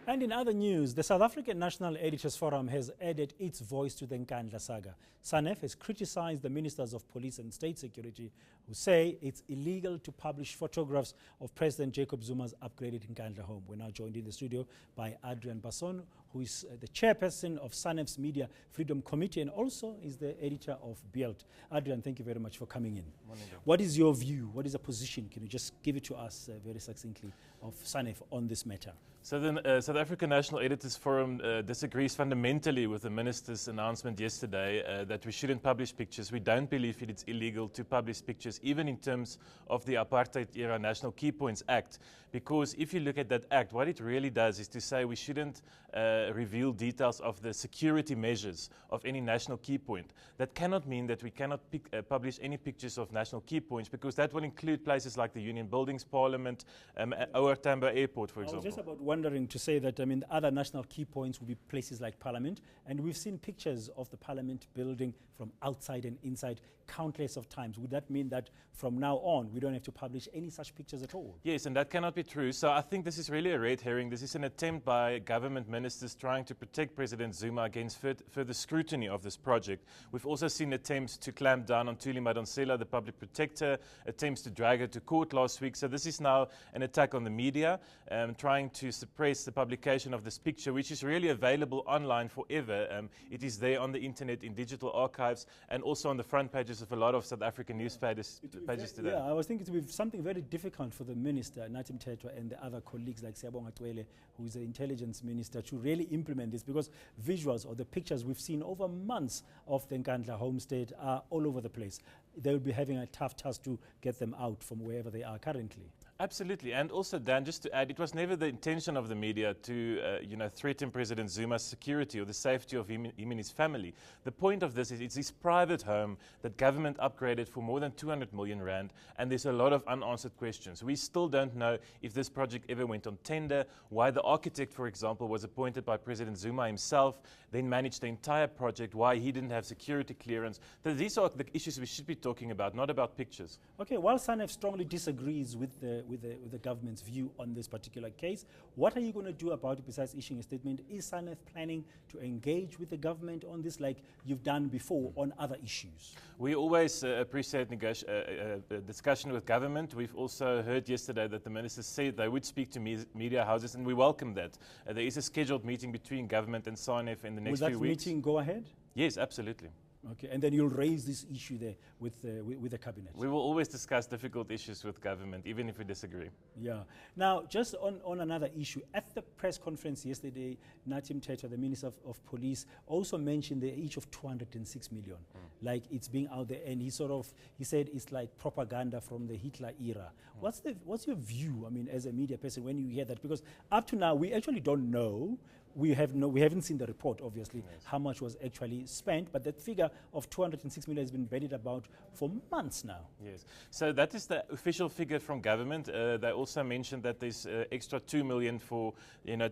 And in other news, the South African National Editors Forum has added its voice to the Nkandla saga. SANEF has criticized the ministers of police and state security who say it's illegal to publish photographs of President Jacob Zuma's upgraded Nkandla home. We're now joined in the studio by Adriaan Basson, who is the chairperson of SANEF's Media Freedom Committee and also is the editor of BEALT. Adriaan, thank you very much for coming in. Morning. What is your view? What is the position? Can you just give it to us very succinctly of SANEF on this matter? So the South African National Editors Forum disagrees fundamentally with the minister's announcement yesterday that we shouldn't publish pictures. We don't believe it's illegal to publish pictures, even in terms of the Apartheid-era National Key Points Act, because if you look at that act, what it really does is to say we shouldn't reveal details of the security measures of any national key point. That cannot mean that we cannot publish any pictures of national key points, because that will include places like the Union Buildings, Parliament, OR Tambo Airport, for example. I was just about wondering to say that, I mean, other national key points will be places like Parliament, and we've seen pictures of the Parliament building from outside and inside countless of times. Would that mean that from now on we don't have to publish any such pictures at all? Yes, and that cannot be true. So I think this is really a red herring. This is an attempt by government ministers trying to protect President Zuma against further scrutiny of this project. We've also seen attempts to clamp down on Thuli Madonsela, the public protector, attempts to drag her to court last week. So this is now an attack on the media, trying to suppress the publication of this picture, which is really available online forever. It is there on the internet in digital archives and also on the front pages of a lot of South African newspapers today. Yeah, I was thinking it would be something very difficult for the minister, Nathi Mthethwa, and the other colleagues like Siyabonga Cwele, who is the intelligence minister, to really implement this, because visuals or the pictures we've seen over months of the Nkandla homestead are all over the place. They will be having a tough task to get them out from wherever they are currently. Absolutely, and also, Dan, just to add, it was never the intention of the media to, threaten President Zuma's security or the safety of him and his family. The point of this is it's his private home that government upgraded for more than 200 million rand, and there's a lot of unanswered questions. We still don't know if this project ever went on tender, why the architect, for example, was appointed by President Zuma himself, then managed the entire project, why he didn't have security clearance. So these are the issues we should be talking about, not about pictures. Okay, while SANEF strongly disagrees with the government's view on this particular case, what are you going to do about it besides issuing a statement? Is SANEF planning to engage with the government on this like you've done before on other issues? We always appreciate discussion with government. We've also heard yesterday that the ministers said they would speak to media houses, and we welcome that. There is a scheduled meeting between government and SANEF in the next few weeks. Will that meeting go ahead? Yes, absolutely. Okay, and then you'll raise this issue there with the cabinet. We will always discuss difficult issues with government, even if we disagree. Yeah. Now, just on another issue, at the press conference yesterday, Nathi Mthethwa, the Minister of Police, also mentioned the each of 206 million. Like it's being out there, and he said it's like propaganda from the Hitler era. What's your view? I mean, as a media person, when you hear that, because up to now we actually don't know. We haven't seen the report, obviously, yes, how much was actually spent, but that figure of 206 million has been bandied about for months now. Yes, so that is the official figure from government. They also mentioned that there's extra 2 million for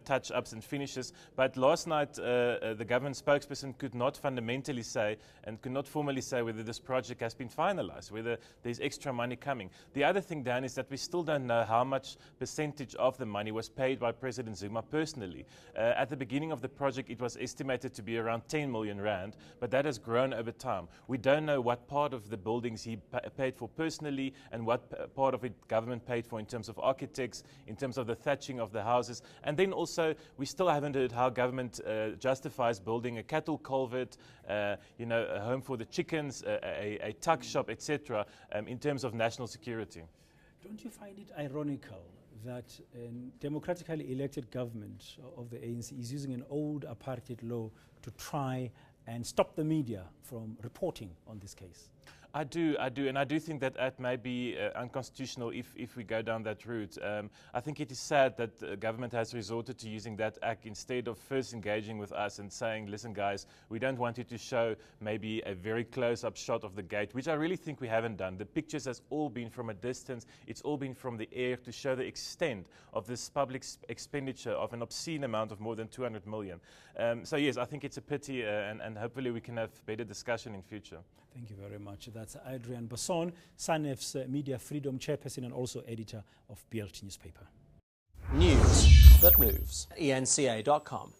touch-ups and finishes. But last night, the government spokesperson could not fundamentally say and could not formally say whether this project has been finalized, whether there's extra money coming. The other thing, Dan, is that we still don't know how much percentage of the money was paid by President Zuma personally. At the beginning of the project, it was estimated to be around 10 million rand, but that has grown over time. We don't know what part of the buildings he paid for personally and what part of it government paid for in terms of architects, in terms of the thatching of the houses. And then also, we still haven't heard how government justifies building a cattle culvert, a home for the chickens, a tuck shop, etc., in terms of national security. Don't you find it ironical that a democratically elected government of the ANC is using an old apartheid law to try and stop the media from reporting on this case? I do, and I do think that that may be unconstitutional if we go down that route. I think it is sad that the government has resorted to using that act instead of first engaging with us and saying, listen guys, we don't want you to show maybe a very close-up shot of the gate, which I really think we haven't done. The pictures has all been from a distance, it's all been from the air to show the extent of this public expenditure of an obscene amount of more than 200 million. So yes, I think it's a pity and hopefully we can have better discussion in future. Thank you very much. That's Adriaan Basson, SANEF's Media Freedom Chairperson and also editor of BEALT newspaper. News that moves. eNCA.com.